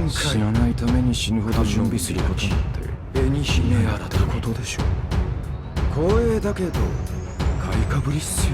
死なないために死ぬほど準備することなんて絵にひねやらたことでしょう。光栄だけど買いかぶりっすよ。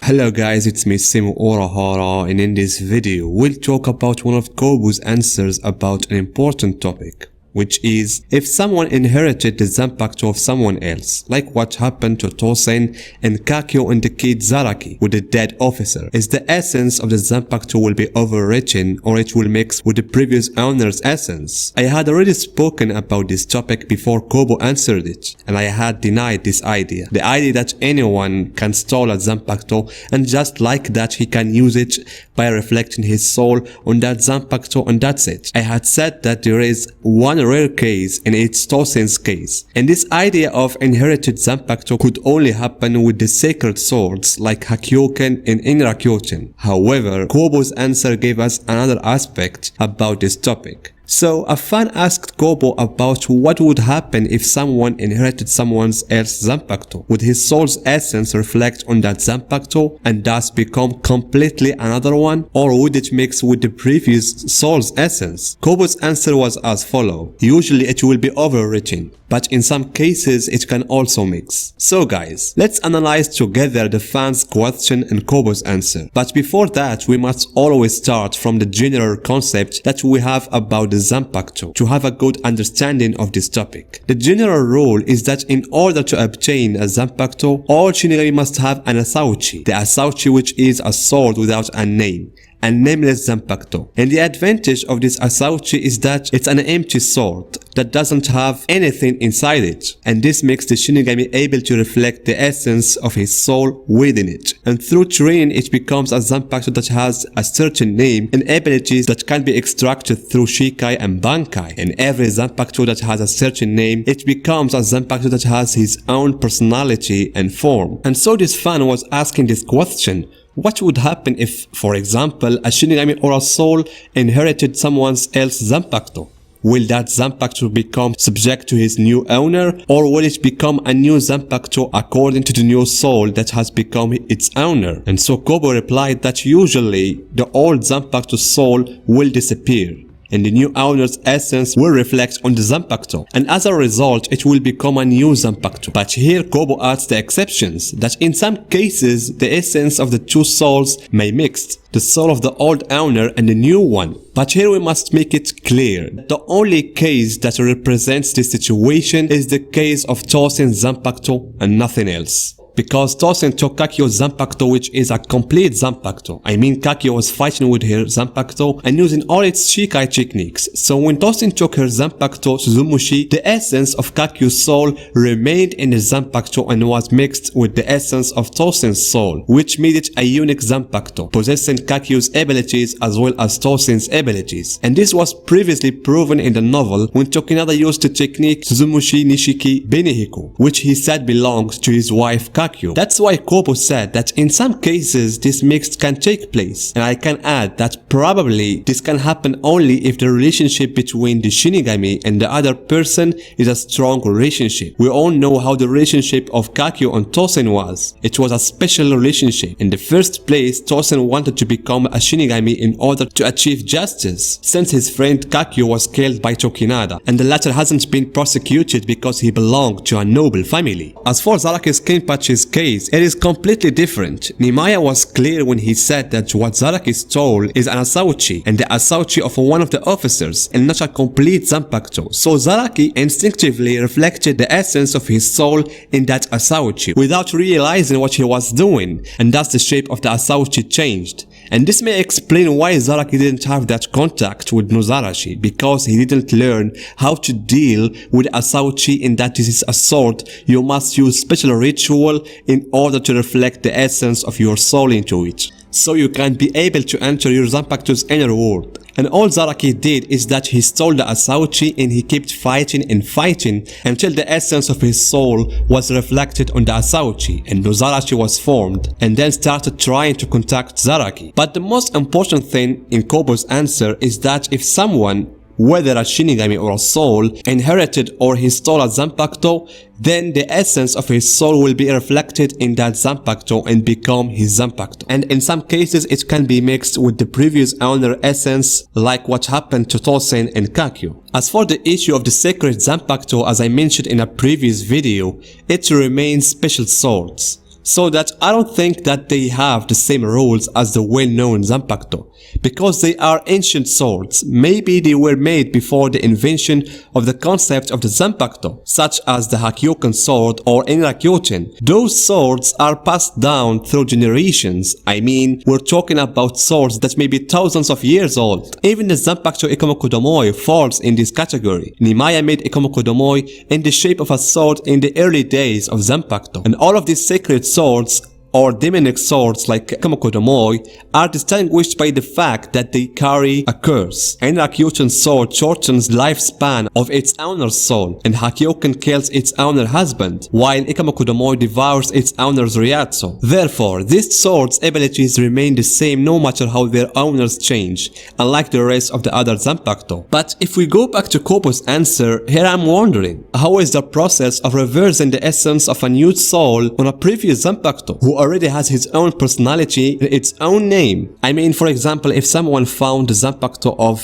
Hello guys, it's me Simo Orahara, and in this video we'll talk about one of Kubo's answers about an important topic, which is if someone inherited the Zanpakuto of someone else, like what happened to Tosen and Kakyo indicate Zaraki with the dead officer, is the essence of the Zanpakuto will be overwritten or it will mix with the previous owner's essence. I had already spoken about this topic before Kubo answered it, and I had denied this idea. The idea that anyone can steal a Zanpakuto and just like that he can use it by reflecting his soul on that Zanpakuto and that's it. I had said that there is one rare case and it's Tosen's case, and this idea of inherited Zanpakuto could only happen with the sacred swords like Hakyoken and Inrakyoken. However, Kubo's answer gave us another aspect about this topic. So a fan asked Kubo about what would happen if someone inherited someone else's Zanpakuto. Would his soul's essence reflect on that Zanpakuto and thus become completely another one? Or would it mix with the previous soul's essence? Kubo's answer was as follows. Usually it will be overwritten, but in some cases it can also mix. So guys, let's analyze together the fan's question and Kubo's answer. But before that, we must always start from the general concept that we have about the Zanpakuto to have a good understanding of this topic. The general rule is that in order to obtain a Zanpakuto, all Shinigami must have an Asauchi. The Asauchi, which is a sword without a name, a nameless Zanpakuto. And the advantage of this Asauchi is that it's an empty sword that doesn't have anything inside it, and this makes the Shinigami able to reflect the essence of his soul within it. And through training it becomes a Zanpakuto that has a certain name and abilities that can be extracted through Shikai and Bankai. And every Zanpakuto that has a certain name, it becomes a Zanpakuto that has his own personality and form. And so this fan was asking this question: what would happen if, for example, a Shinigami or a soul inherited someone else's Zanpakuto? Will that Zanpakuto become subject to his new owner, or will it become a new Zanpakuto according to the new soul that has become its owner? And so Kubo replied that usually the old Zanpakuto soul will disappear, and the new owner's essence will reflect on the Zanpakuto, and as a result it will become a new Zanpakuto. But here Kubo adds the exceptions, that in some cases the essence of the two souls may mix, the soul of the old owner and the new one. But here we must make it clear, the only case that represents this situation is the case of Tosen's Zanpakuto and nothing else. Because Tosen took Kakyo's Zanpakuto, which is a complete Zanpakuto. I mean, Kakyo was fighting with her Zanpakuto and using all its Shikai techniques. So when Tosen took her Zanpakuto Suzumushi, the essence of Kakyo's soul remained in the Zanpakuto and was mixed with the essence of Tosen's soul, which made it a unique Zanpakuto, possessing Kakyo's abilities as well as Tosen's abilities. And this was previously proven in the novel when Tokinada used the technique Suzumushi Nishiki Benihiko, which he said belongs to his wife Kakyo. That's why Kubo said that in some cases this mix can take place, and I can add that probably this can happen only if the relationship between the Shinigami and the other person is a strong relationship. We all know how the relationship of Kakyo and Tosen was. It was a special relationship. In the first place, Tosen wanted to become a Shinigami in order to achieve justice, since his friend Kakyo was killed by Tokinada, and the latter hasn't been prosecuted because he belonged to a noble family. As for Zaraki's Kenpachi's case, it is completely different. Nimaya was clear when he said that what Zaraki stole is an Asauchi, and the Asauchi of one of the officers, and not a complete Zanpakuto. So Zaraki instinctively reflected the essence of his soul in that Asauchi without realizing what he was doing, and thus the shape of the Asauchi changed. And this may explain why Zaraki didn't have that contact with Nozarashi, because he didn't learn how to deal with Asauchi, in that this is a sword. You must use special ritual in order to reflect the essence of your soul into it, so you can be able to enter your Zanpakuto's inner world. And all Zaraki did is that he stole the Asauchi and he kept fighting and fighting until the essence of his soul was reflected on the Asauchi and Nozarashi was formed, and then started trying to contact Zaraki. But the most important thing in Kubo's answer is that if someone whether a Shinigami or a soul, inherited or he stole a Zanpakuto, then the essence of his soul will be reflected in that Zanpakuto and become his Zanpakuto. And in some cases it can be mixed with the previous owner essence, like what happened to Tosen and Kakyu. As for the issue of the sacred Zanpakuto, as I mentioned in a previous video, it remains special swords, so that I don't think that they have the same rules as the well-known Zanpakuto, because they are ancient swords. Maybe they were made before the invention of the concept of the Zanpakuto, such as the Hakyoken sword or Enrakyoten. Those swords are passed down through generations. I mean, we're talking about swords that may be thousands of years old. Even the Zanpakuto Ikomoku Domoi falls in this category. Nimaya made Ikomoku Domoi in the shape of a sword in the early days of Zanpakuto, and all of these sacred swords or demonic swords like Ikomoku Domoi are distinguished by the fact that they carry a curse. Enrakyoten's sword shortens lifespan of its owner's soul, and Hakyoken kills its owner husband, while Ikomoku Domoi devours its owner's Ryatsu. Therefore, these swords' abilities remain the same no matter how their owners change, unlike the rest of the other Zanpakuto. But if we go back to Kubo's answer, here I'm wondering, how is the process of reversing the essence of a new soul on a previous Zanpakuto, who already has his own personality and its own name? I mean, for example, if someone found the Zanpakuto of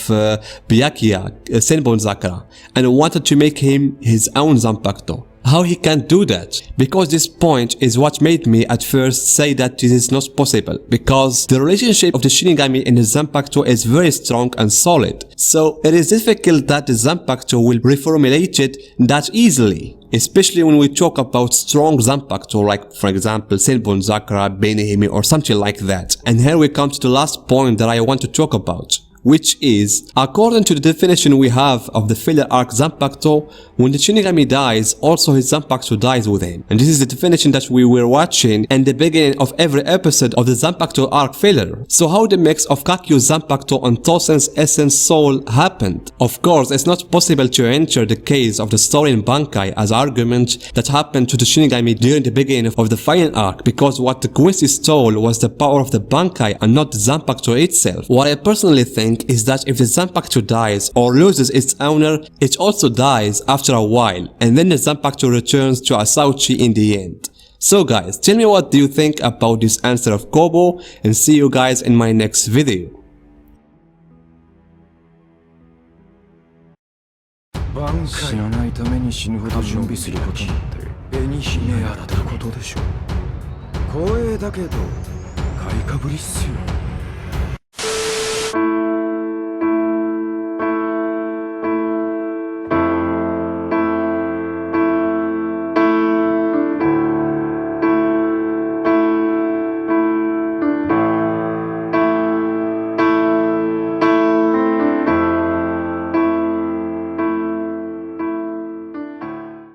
Byakuya, Senbon Zakura, and wanted to make him his own Zanpakuto, how he can do that? Because this point is what made me at first say that this is not possible, because the relationship of the Shinigami and the Zanpakuto is very strong and solid. So it is difficult that the Zanpakuto will reformulate it that easily, especially when we talk about strong Zanpakuto, like for example Senbon Zakura, Benihime or something like that. And here we come to the last point that I want to talk about, which is, according to the definition we have of the filler arc Zanpakuto, when the Shinigami dies, also his Zanpakuto dies with him. And this is the definition that we were watching in the beginning of every episode of the Zanpakuto arc filler. So how the mix of Kakyu's Zanpakuto and Tosen's essence soul happened? Of course, it's not possible to enter the case of the story in Bankai as argument that happened to the Shinigami during the beginning of the final arc, because what the Quincy stole was the power of the Bankai and not the Zanpakuto itself. What I personally think is that if the Zanpakuto dies or loses its owner, it also dies after a while, and then the Zanpakuto returns to Asauchi in the end. So guys, tell me what do you think about this answer of Kubo, and see you guys in my next video. 死なないために死ぬほど準備することなんて絵に秘められたことでしょう。光栄だけど買いかぶりっすよ。